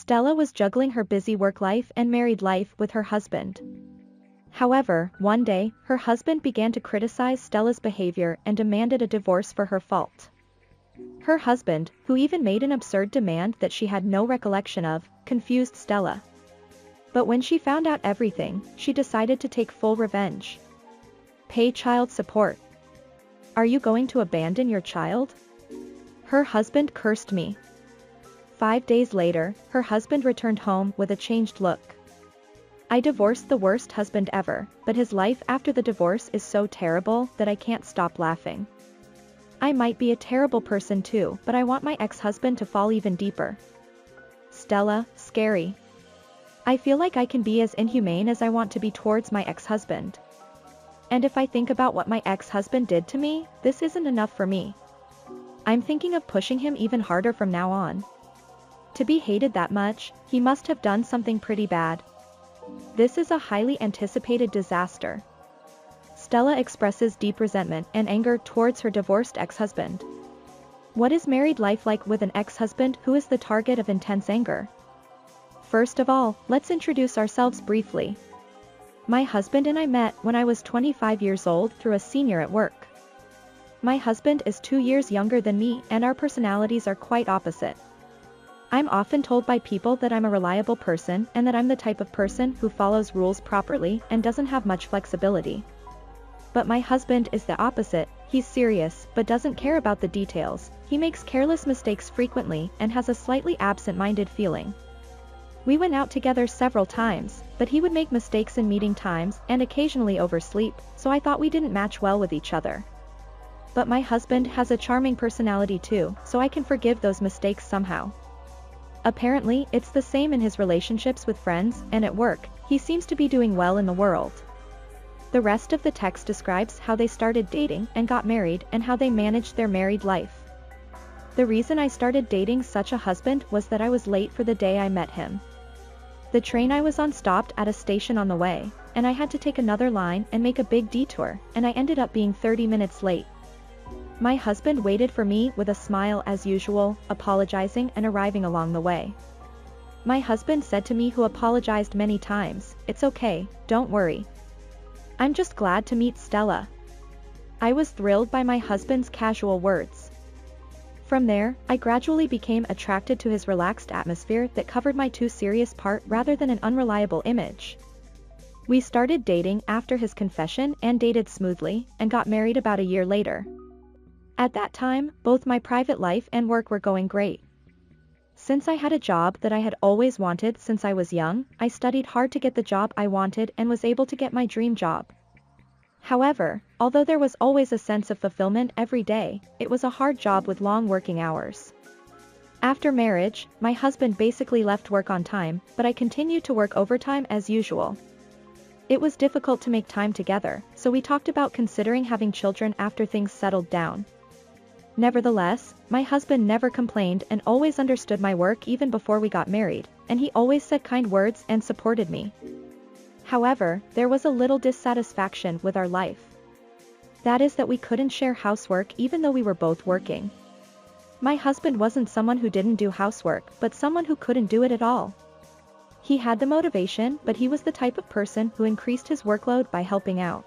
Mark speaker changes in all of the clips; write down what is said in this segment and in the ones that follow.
Speaker 1: Stella was juggling her busy work life and married life with her husband. However, one day, her husband began to criticize Stella's behavior and demanded a divorce for her fault. Her husband, who even made an absurd demand that she had no recollection of, confused Stella. But when she found out everything, she decided to take full revenge. Pay child support. Are you going to abandon your child? Her husband cursed me. 5 days later, her husband returned home with a changed look. I divorced the worst husband ever, but his life after the divorce is so terrible that I can't stop laughing. I might be a terrible person too, but I want my ex-husband to fall even deeper. Stella, scary. I feel like I can be as inhumane as I want to be towards my ex-husband. And if I think about what my ex-husband did to me, this isn't enough for me. I'm thinking of pushing him even harder from now on. To be hated that much, he must have done something pretty bad. This is a highly anticipated disaster. Stella expresses deep resentment and anger towards her divorced ex-husband. What is married life like with an ex-husband who is the target of intense anger? First of all, let's introduce ourselves briefly. My husband and I met when I was 25 years old through a senior at work. My husband is 2 years younger than me and our personalities are quite opposite. I'm often told by people that I'm a reliable person and that I'm the type of person who follows rules properly and doesn't have much flexibility. But my husband is the opposite. He's serious but doesn't care about the details. He makes careless mistakes frequently and has a slightly absent-minded feeling. We went out together several times, but he would make mistakes in meeting times and occasionally oversleep, so I thought we didn't match well with each other. But my husband has a charming personality too, so I can forgive those mistakes somehow. Apparently, it's the same in his relationships with friends and at work. He seems to be doing well in the world. The rest of the text describes how they started dating and got married and how they managed their married life. The reason I started dating such a husband was that I was late for the day I met him. The train I was on stopped at a station on the way, and I had to take another line and make a big detour, and I ended up being 30 minutes late. My husband waited for me with a smile as usual, apologizing and arriving along the way. My husband said to me, who apologized many times, "It's okay, don't worry. I'm just glad to meet Stella." I was thrilled by my husband's casual words. From there, I gradually became attracted to his relaxed atmosphere that covered my too serious part rather than an unreliable image. We started dating after his confession and dated smoothly, and got married about a year later. At that time, both my private life and work were going great. Since I had a job that I had always wanted since I was young, I studied hard to get the job I wanted and was able to get my dream job. However, although there was always a sense of fulfillment every day, it was a hard job with long working hours. After marriage, my husband basically left work on time, but I continued to work overtime as usual. It was difficult to make time together, so we talked about considering having children after things settled down. Nevertheless, my husband never complained and always understood my work even before we got married, and he always said kind words and supported me. However, there was a little dissatisfaction with our life. That is that we couldn't share housework even though we were both working. My husband wasn't someone who didn't do housework, but someone who couldn't do it at all. He had the motivation, but he was the type of person who increased his workload by helping out.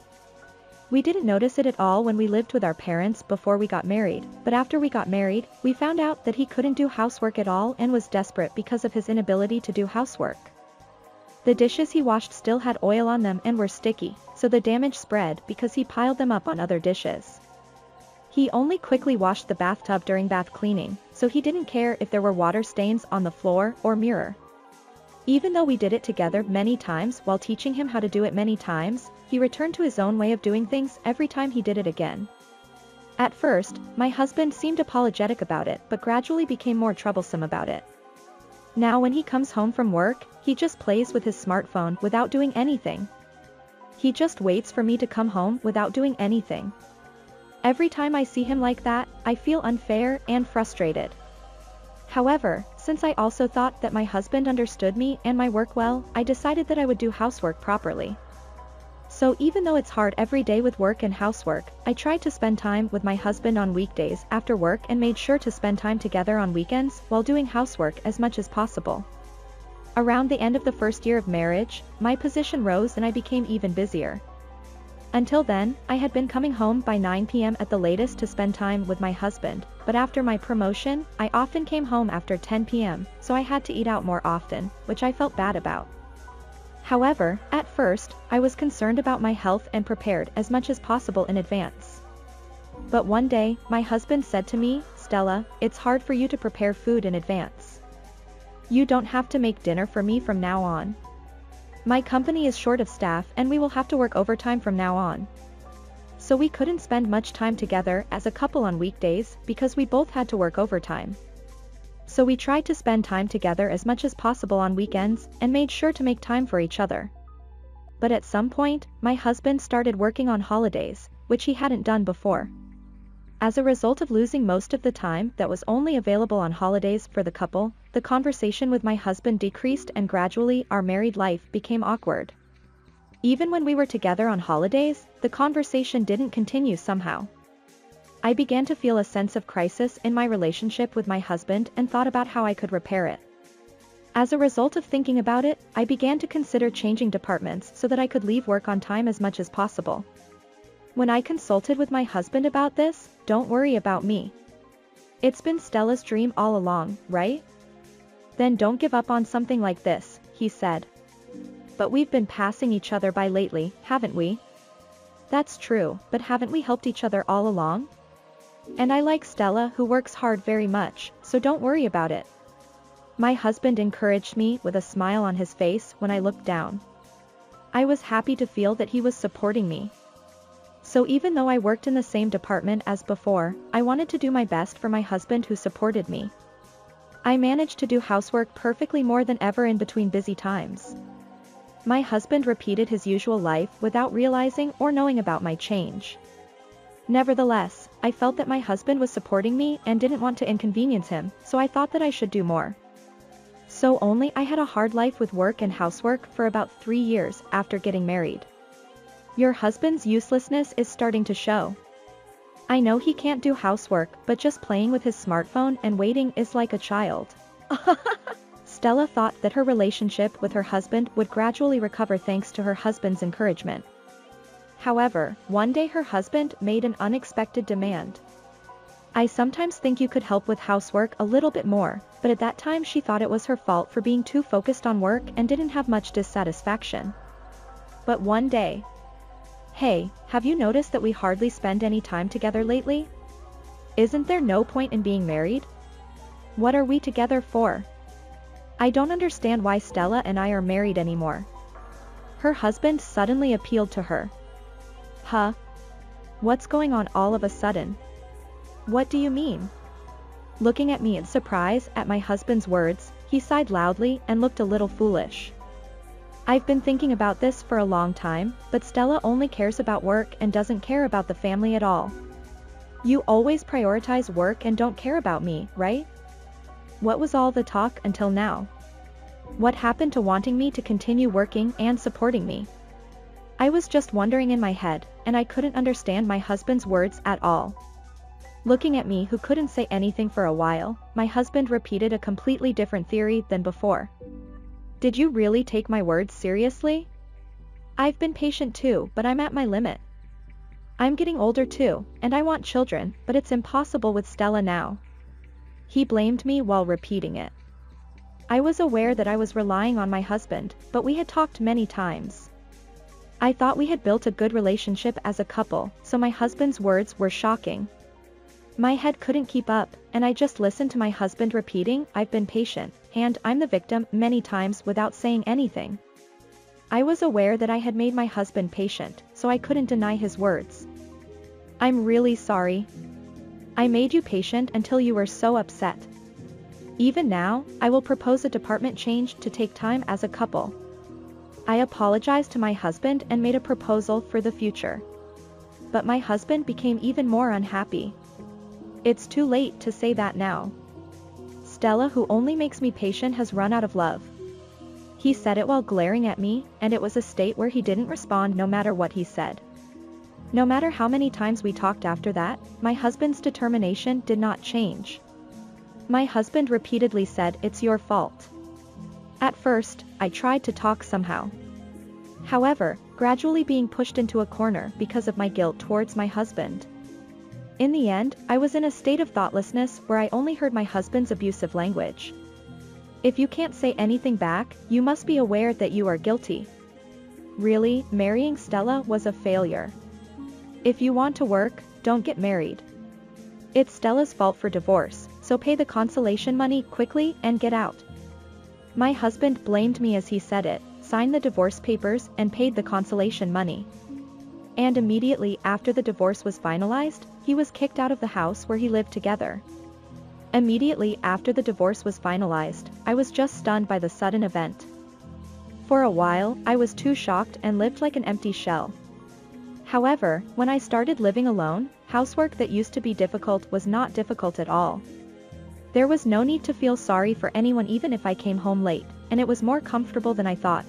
Speaker 1: We didn't notice it at all when we lived with our parents before we got married, but after we got married, we found out that he couldn't do housework at all and was desperate because of his inability to do housework. The dishes he washed still had oil on them and were sticky, so the damage spread because he piled them up on other dishes. He only quickly washed the bathtub during bath cleaning, so he didn't care if there were water stains on the floor or mirror. Even though we did it together many times while teaching him how to do it many times, he returned to his own way of doing things every time he did it again. At first, my husband seemed apologetic about it but gradually became more troublesome about it. Now when he comes home from work, he just plays with his smartphone without doing anything. He just waits for me to come home without doing anything. Every time I see him like that, I feel unfair and frustrated. However, since I also thought that my husband understood me and my work well, I decided that I would do housework properly. So even though it's hard every day with work and housework, I tried to spend time with my husband on weekdays after work and made sure to spend time together on weekends while doing housework as much as possible. Around the end of the first year of marriage, my position rose and I became even busier. Until then, I had been coming home by 9 p.m. at the latest to spend time with my husband, but after my promotion, I often came home after 10 p.m., so I had to eat out more often, which I felt bad about. However, at first, I was concerned about my health and prepared as much as possible in advance. But one day, my husband said to me, "Stella, it's hard for you to prepare food in advance. You don't have to make dinner for me from now on. My company is short of staff and we will have to work overtime from now on." So we couldn't spend much time together as a couple on weekdays because we both had to work overtime. So we tried to spend time together as much as possible on weekends and made sure to make time for each other. But at some point, my husband started working on holidays, which he hadn't done before. As a result of losing most of the time that was only available on holidays for the couple, the conversation with my husband decreased and gradually our married life became awkward. Even when we were together on holidays, the conversation didn't continue somehow. I began to feel a sense of crisis in my relationship with my husband and thought about how I could repair it. As a result of thinking about it, I began to consider changing departments so that I could leave work on time as much as possible. When I consulted with my husband about this, "Don't worry about me. It's been Stella's dream all along, right? Then don't give up on something like this," he said. "But we've been passing each other by lately, haven't we?" "That's true, but haven't we helped each other all along? And I like Stella who works hard very much, so don't worry about it." My husband encouraged me with a smile on his face when I looked down. I was happy to feel that he was supporting me. So even though I worked in the same department as before, I wanted to do my best for my husband who supported me. I managed to do housework perfectly more than ever in between busy times. My husband repeated his usual life without realizing or knowing about my change. Nevertheless, I felt that my husband was supporting me and didn't want to inconvenience him, so I thought that I should do more. So only I had a hard life with work and housework for about 3 years after getting married. Your husband's uselessness is starting to show. I know he can't do housework, but just playing with his smartphone and waiting is like a child. Stella thought that her relationship with her husband would gradually recover thanks to her husband's encouragement. However, one day her husband made an unexpected demand. "I sometimes think you could help with housework a little bit more," but at that time she thought it was her fault for being too focused on work and didn't have much dissatisfaction. But one day, "Hey, have you noticed that we hardly spend any time together lately? Isn't there no point in being married? What are we together for? I don't understand why Stella and I are married anymore." Her husband suddenly appealed to her. "Huh? What's going on all of a sudden? What do you mean?" Looking at me in surprise at my husband's words, he sighed loudly and looked a little foolish. "I've been thinking about this for a long time, but Stella only cares about work and doesn't care about the family at all. You always prioritize work and don't care about me, right? What was all the talk until now? What happened to wanting me to continue working and supporting me?" I was just wondering in my head, and I couldn't understand my husband's words at all. Looking at me who couldn't say anything for a while, my husband repeated a completely different theory than before. "Did you really take my words seriously? I've been patient too, but I'm at my limit. I'm getting older too, and I want children, but it's impossible with Stella now." He blamed me while repeating it. I was aware that I was relying on my husband, but we had talked many times. I thought we had built a good relationship as a couple, so my husband's words were shocking. My head couldn't keep up, and I just listened to my husband repeating, "I've been patient, and I'm the victim," many times without saying anything. I was aware that I had made my husband patient, so I couldn't deny his words. "I'm really sorry. I made you patient until you were so upset. Even now, I will propose a department change to take time as a couple." I apologized to my husband and made a proposal for the future. But my husband became even more unhappy. "It's too late to say that now. Stella, who only makes me patient, has run out of love." He said it while glaring at me, and it was a state where he didn't respond no matter what he said. No matter how many times we talked after that, my husband's determination did not change. My husband repeatedly said, "It's your fault. At first, I tried to talk somehow. However, gradually being pushed into a corner because of my guilt towards my husband. In the end, I was in a state of thoughtlessness where I only heard my husband's abusive language. If you can't say anything back, you must be aware that you are guilty. Really, marrying Stella was a failure. If you want to work, don't get married. It's Stella's fault for divorce, so pay the consolation money quickly and get out. My husband blamed me as he said it, signed the divorce papers and paid the consolation money. And immediately after the divorce was finalized, he was kicked out of the house where he lived together. Immediately after the divorce was finalized, I was just stunned by the sudden event. For a while, I was too shocked and lived like an empty shell. However, when I started living alone, housework that used to be difficult was not difficult at all. There was no need to feel sorry for anyone even if I came home late, and it was more comfortable than I thought.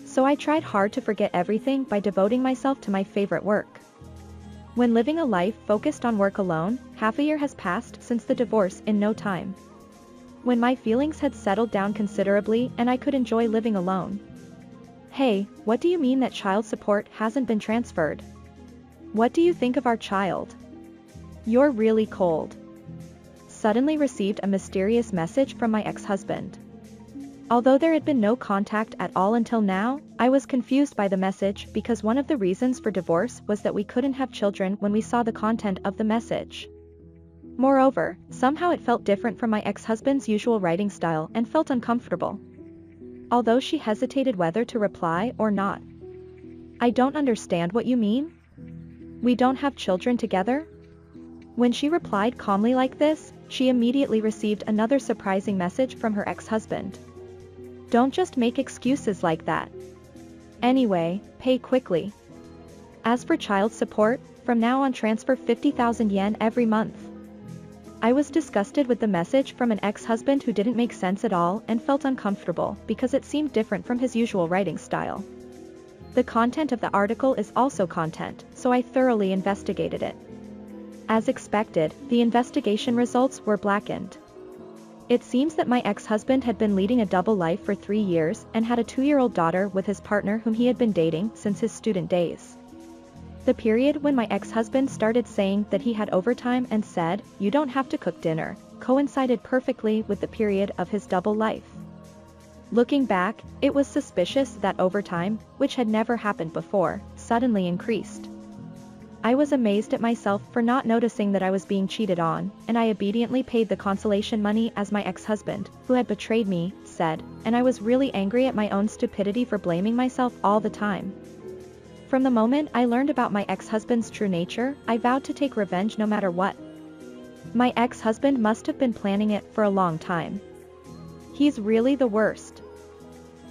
Speaker 1: So I tried hard to forget everything by devoting myself to my favorite work. When living a life focused on work alone, half a year has passed since the divorce in no time. When my feelings had settled down considerably and I could enjoy living alone. Hey, what do you mean that child support hasn't been transferred? What do you think of our child? You're really cold. Suddenly received a mysterious message from my ex-husband. Although there had been no contact at all until now, I was confused by the message because one of the reasons for divorce was that we couldn't have children when we saw the content of the message. Moreover, somehow it felt different from my ex-husband's usual writing style and felt uncomfortable. Although she hesitated whether to reply or not. I don't understand what you mean? We don't have children together? When she replied calmly like this, she immediately received another surprising message from her ex-husband. Don't just make excuses like that. Anyway, pay quickly. As for child support, from now on transfer 50,000 yen every month. I was disgusted with the message from an ex-husband who didn't make sense at all and felt uncomfortable because it seemed different from his usual writing style. The content of the article is also content, so I thoroughly investigated it. As expected, the investigation results were blackened. It seems that my ex-husband had been leading a double life for 3 years and had a 2-year-old daughter with his partner whom he had been dating since his student days. The period when my ex-husband started saying that he had overtime and said, "You don't have to cook dinner," coincided perfectly with the period of his double life. Looking back, it was suspicious that overtime, which had never happened before, suddenly increased. I was amazed at myself for not noticing that I was being cheated on, and I obediently paid the consolation money as my ex-husband, who had betrayed me, said, and I was really angry at my own stupidity for blaming myself all the time. From the moment I learned about my ex-husband's true nature, I vowed to take revenge no matter what. My ex-husband must have been planning it for a long time. He's really the worst.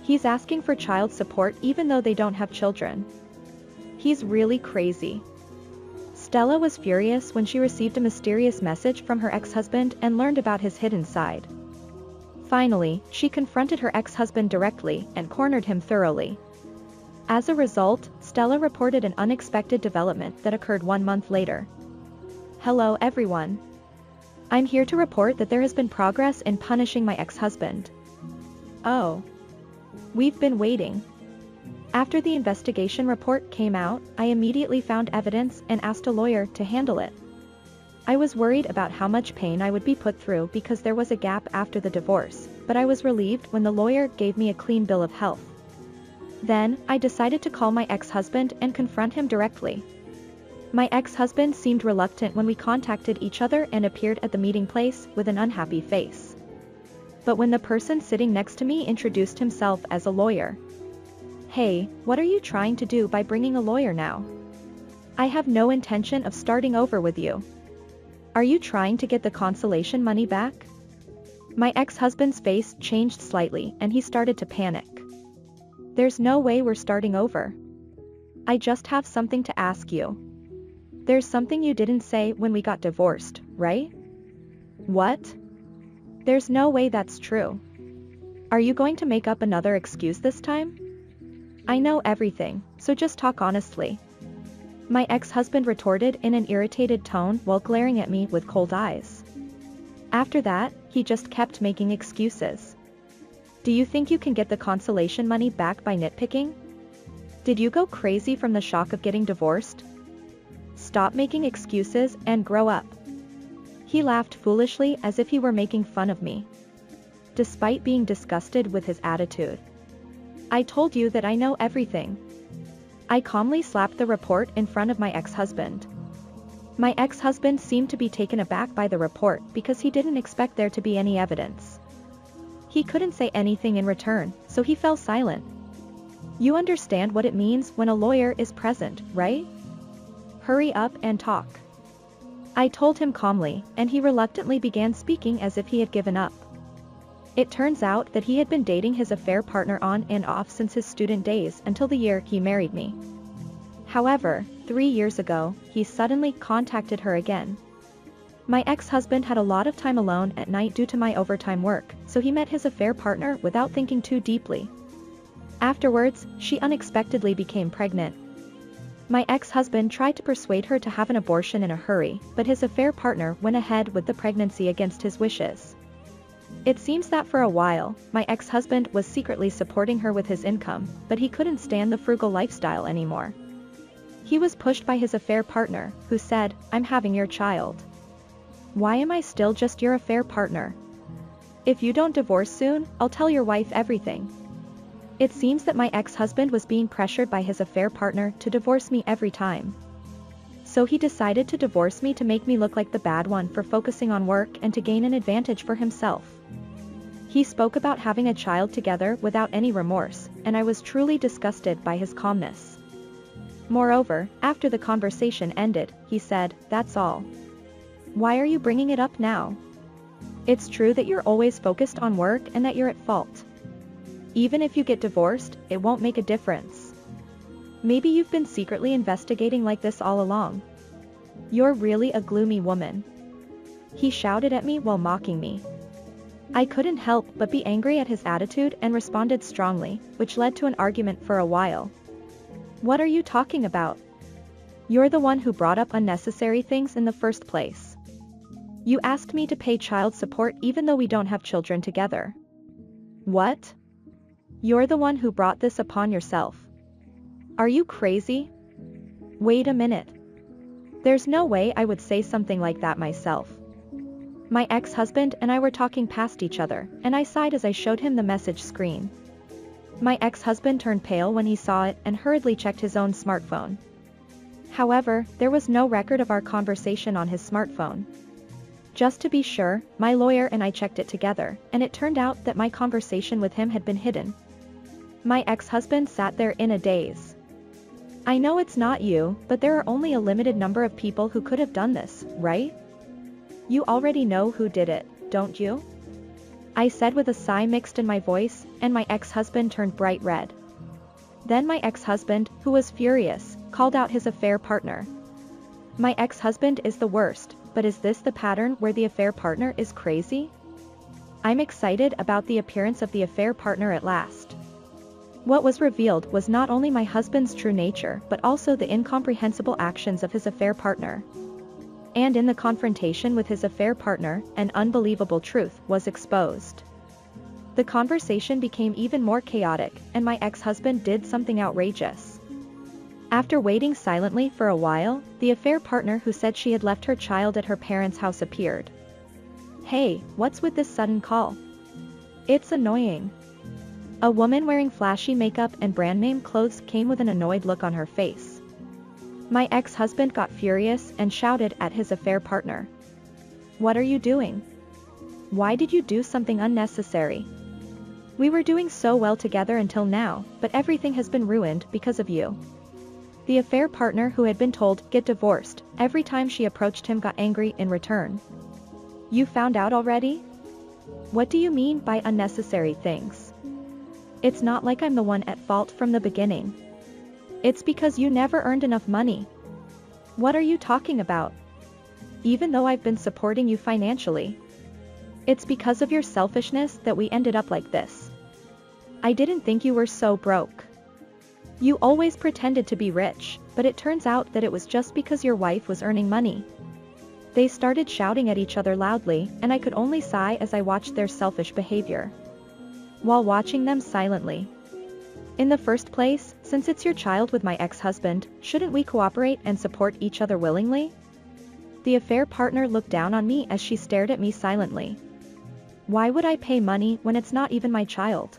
Speaker 1: He's asking for child support even though they don't have children. He's really crazy. Stella was furious when she received a mysterious message from her ex-husband and learned about his hidden side. Finally, she confronted her ex-husband directly and cornered him thoroughly. As a result, Stella reported an unexpected development that occurred 1 month later. Hello everyone. I'm here to report that there has been progress in punishing my ex-husband. Oh. We've been waiting. After the investigation report came out, I immediately found evidence and asked a lawyer to handle it. I was worried about how much pain I would be put through because there was a gap after the divorce, but I was relieved when the lawyer gave me a clean bill of health. Then, I decided to call my ex-husband and confront him directly. My ex-husband seemed reluctant when we contacted each other and appeared at the meeting place with an unhappy face. But when the person sitting next to me introduced himself as a lawyer. Hey, what are you trying to do by bringing a lawyer now? I have no intention of starting over with you. Are you trying to get the consolation money back? My ex-husband's face changed slightly and he started to panic. There's no way we're starting over. I just have something to ask you. There's something you didn't say when we got divorced, right? What? There's no way that's true. Are you going to make up another excuse this time? I know everything, so just talk honestly. My ex-husband retorted in an irritated tone while glaring at me with cold eyes. After that, he just kept making excuses. Do you think you can get the consolation money back by nitpicking? Did you go crazy from the shock of getting divorced? Stop making excuses and grow up. He laughed foolishly as if he were making fun of me. Despite being disgusted with his attitude. I told you that I know everything. I calmly slapped the report in front of my ex-husband. My ex-husband seemed to be taken aback by the report because he didn't expect there to be any evidence. He couldn't say anything in return, so he fell silent. You understand what it means when a lawyer is present, right? Hurry up and talk. I told him calmly, and he reluctantly began speaking as if he had given up. It turns out that he had been dating his affair partner on and off since his student days until the year he married me. However, 3 years ago, he suddenly contacted her again. My ex-husband had a lot of time alone at night due to my overtime work, so he met his affair partner without thinking too deeply. Afterwards, she unexpectedly became pregnant. My ex-husband tried to persuade her to have an abortion in a hurry, but his affair partner went ahead with the pregnancy against his wishes. It seems that for a while, my ex-husband was secretly supporting her with his income, but he couldn't stand the frugal lifestyle anymore. He was pushed by his affair partner, who said, "I'm having your child. Why am I still just your affair partner? If you don't divorce soon, I'll tell your wife everything." It seems that my ex-husband was being pressured by his affair partner to divorce me every time. So he decided to divorce me to make me look like the bad one for focusing on work and to gain an advantage for himself. He spoke about having a child together without any remorse, and I was truly disgusted by his calmness. Moreover, after the conversation ended, he said, "That's all. Why are you bringing it up now? It's true that you're always focused on work and that you're at fault. Even if you get divorced, it won't make a difference. Maybe you've been secretly investigating like this all along. You're really a gloomy woman." He shouted at me while mocking me. I couldn't help but be angry at his attitude and responded strongly, which led to an argument for a while. "What are you talking about? You're the one who brought up unnecessary things in the first place. You asked me to pay child support even though we don't have children together. What? You're the one who brought this upon yourself. Are you crazy? Wait a minute. There's no way I would say something like that myself." My ex-husband and I were talking past each other, and I sighed as I showed him the message screen. My ex-husband turned pale when he saw it and hurriedly checked his own smartphone. However, there was no record of our conversation on his smartphone. Just to be sure, my lawyer and I checked it together, and it turned out that my conversation with him had been hidden. My ex-husband sat there in a daze. "I know it's not you, but there are only a limited number of people who could have done this, right? You already know who did it, don't you?" I said with a sigh mixed in my voice, and my ex-husband turned bright red. Then my ex-husband, who was furious, called out his affair partner. My ex-husband is the worst, but is this the pattern where the affair partner is crazy? I'm excited about the appearance of the affair partner at last. What was revealed was not only my husband's true nature but also the incomprehensible actions of his affair partner. And in the confrontation with his affair partner, an unbelievable truth was exposed. The conversation became even more chaotic, and my ex-husband did something outrageous. After waiting silently for a while, the affair partner who said she had left her child at her parents' house appeared. "Hey, what's with this sudden call? It's annoying." A woman wearing flashy makeup and brand name clothes came with an annoyed look on her face. My ex-husband got furious and shouted at his affair partner. "What are you doing? Why did you do something unnecessary? We were doing so well together until now, but everything has been ruined because of you." The affair partner who had been told, "Get divorced," every time she approached him got angry in return. "You found out already? What do you mean by unnecessary things? It's not like I'm the one at fault from the beginning. It's because you never earned enough money. What are you talking about? Even though I've been supporting you financially. It's because of your selfishness that we ended up like this. I didn't think you were so broke. You always pretended to be rich, but it turns out that it was just because your wife was earning money." They started shouting at each other loudly, and I could only sigh as I watched their selfish behavior. while watching them silently. In the first place, since it's your child with my ex-husband, shouldn't we cooperate and support each other willingly? The affair partner looked down on me as she stared at me silently. Why would I pay money when it's not even my child?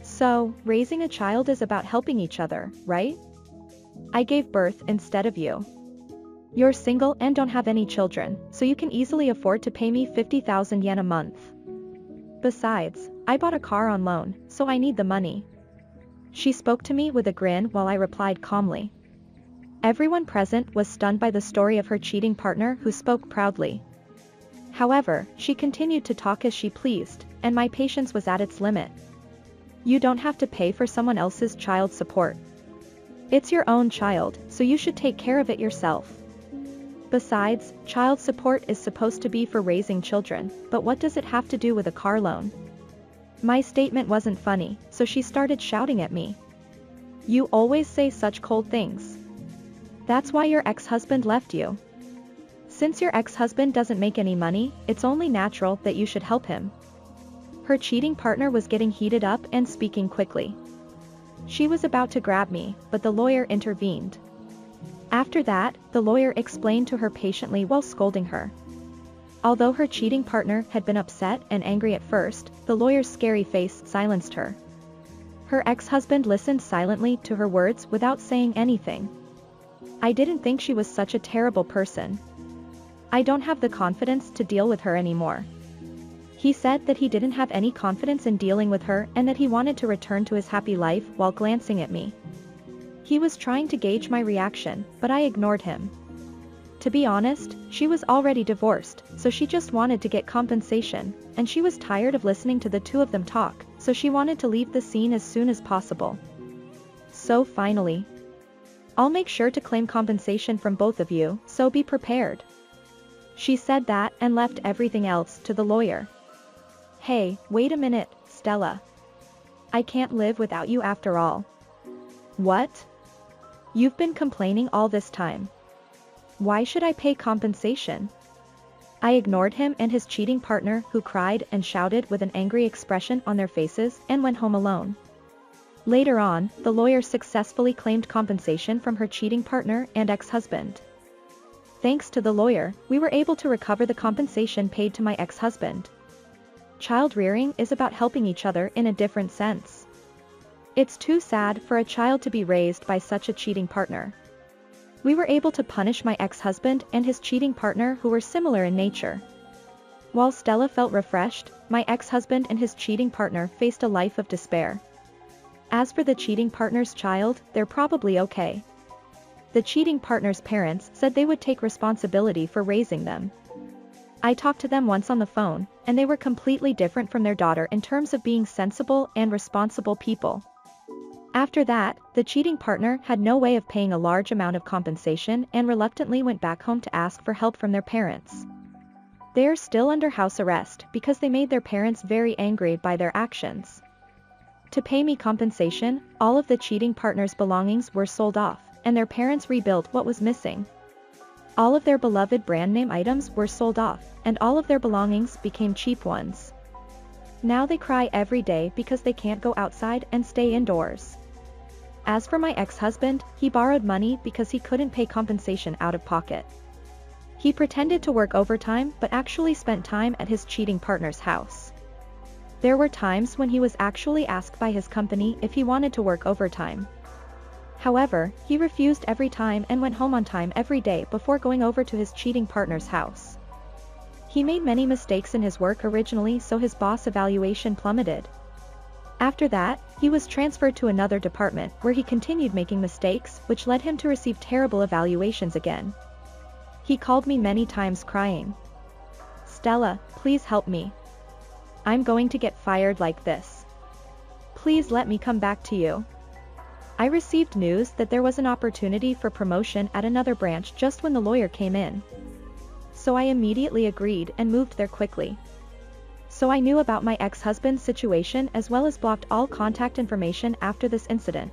Speaker 1: So, raising a child is about helping each other, right? I gave birth instead of you. You're single and don't have any children, so you can easily afford to pay me 50,000 yen a month. Besides, I bought a car on loan, so I need the money. She spoke to me with a grin while I replied calmly. Everyone present was stunned by the story of her cheating partner who spoke proudly. However, she continued to talk as she pleased, and my patience was at its limit. You don't have to pay for someone else's child support. It's your own child, so you should take care of it yourself. Besides, child support is supposed to be for raising children, but what does it have to do with a car loan? My statement wasn't funny, so she started shouting at me. You always say such cold things. That's why your ex-husband left you. Since your ex-husband doesn't make any money, it's only natural that you should help him. Her cheating partner was getting heated up and speaking quickly. She was about to grab me, but the lawyer intervened. After that, the lawyer explained to her patiently while scolding her. Although her cheating partner had been upset and angry at first, the lawyer's scary face silenced her. Her ex-husband listened silently to her words without saying anything. I didn't think she was such a terrible person. I don't have the confidence to deal with her anymore. He said that he didn't have any confidence in dealing with her and that he wanted to return to his happy life while glancing at me. He was trying to gauge my reaction, but I ignored him. To be honest, she was already divorced, so she just wanted to get compensation, and she was tired of listening to the two of them talk, so she wanted to leave the scene as soon as possible. So finally, I'll make sure to claim compensation from both of you, so be prepared. She said that and left everything else to the lawyer. Hey, wait a minute, Stella. I can't live without you after all. What? You've been complaining all this time. Why should I pay compensation? I ignored him and his cheating partner who cried and shouted with an angry expression on their faces and went home alone. Later on, the lawyer successfully claimed compensation from her cheating partner and ex-husband. Thanks to the lawyer, we were able to recover the compensation paid to my ex-husband. Child rearing is about helping each other in a different sense. It's too sad for a child to be raised by such a cheating partner. We were able to punish my ex-husband and his cheating partner who were similar in nature. While Stella felt refreshed, my ex-husband and his cheating partner faced a life of despair. As for the cheating partner's child, they're probably okay. The cheating partner's parents said they would take responsibility for raising them. I talked to them once on the phone, and they were completely different from their daughter in terms of being sensible and responsible people. After that, the cheating partner had no way of paying a large amount of compensation and reluctantly went back home to ask for help from their parents. They are still under house arrest because they made their parents very angry by their actions. To pay me compensation, all of the cheating partner's belongings were sold off, and their parents rebuilt what was missing. All of their beloved brand name items were sold off, and all of their belongings became cheap ones. Now they cry every day because they can't go outside and stay indoors. As for my ex-husband, he borrowed money because he couldn't pay compensation out of pocket. He pretended to work overtime but actually spent time at his cheating partner's house. There were times when he was actually asked by his company if he wanted to work overtime. However, he refused every time and went home on time every day before going over to his cheating partner's house. He made many mistakes in his work originally, so his boss evaluation plummeted. After that, he was transferred to another department where he continued making mistakes, which led him to receive terrible evaluations again. He called me many times crying. Stella, please help me. I'm going to get fired like this. Please let me come back to you. I received news that there was an opportunity for promotion at another branch just when the lawyer came in. So I immediately agreed and moved there quickly. So I knew about my ex-husband's situation as well as blocked all contact information after this incident.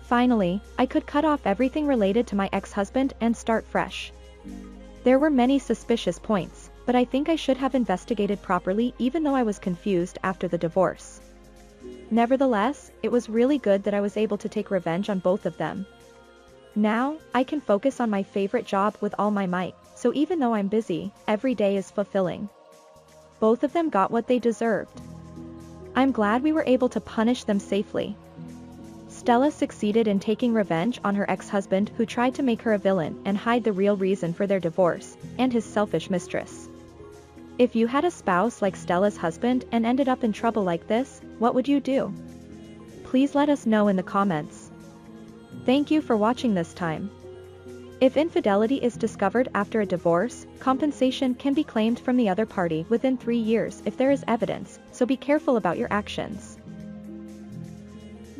Speaker 1: Finally, I could cut off everything related to my ex-husband and start fresh. There were many suspicious points, but I think I should have investigated properly even though I was confused after the divorce. Nevertheless, it was really good that I was able to take revenge on both of them. Now, I can focus on my favorite job with all my might, so even though I'm busy, every day is fulfilling. Both of them got what they deserved. I'm glad we were able to punish them safely. Stella succeeded in taking revenge on her ex-husband who tried to make her a villain and hide the real reason for their divorce, and his selfish mistress. If you had a spouse like Stella's husband and ended up in trouble like this, what would you do? Please let us know in the comments. Thank you for watching this time. If infidelity is discovered after a divorce, compensation can be claimed from the other party within 3 years if there is evidence, so be careful about your actions.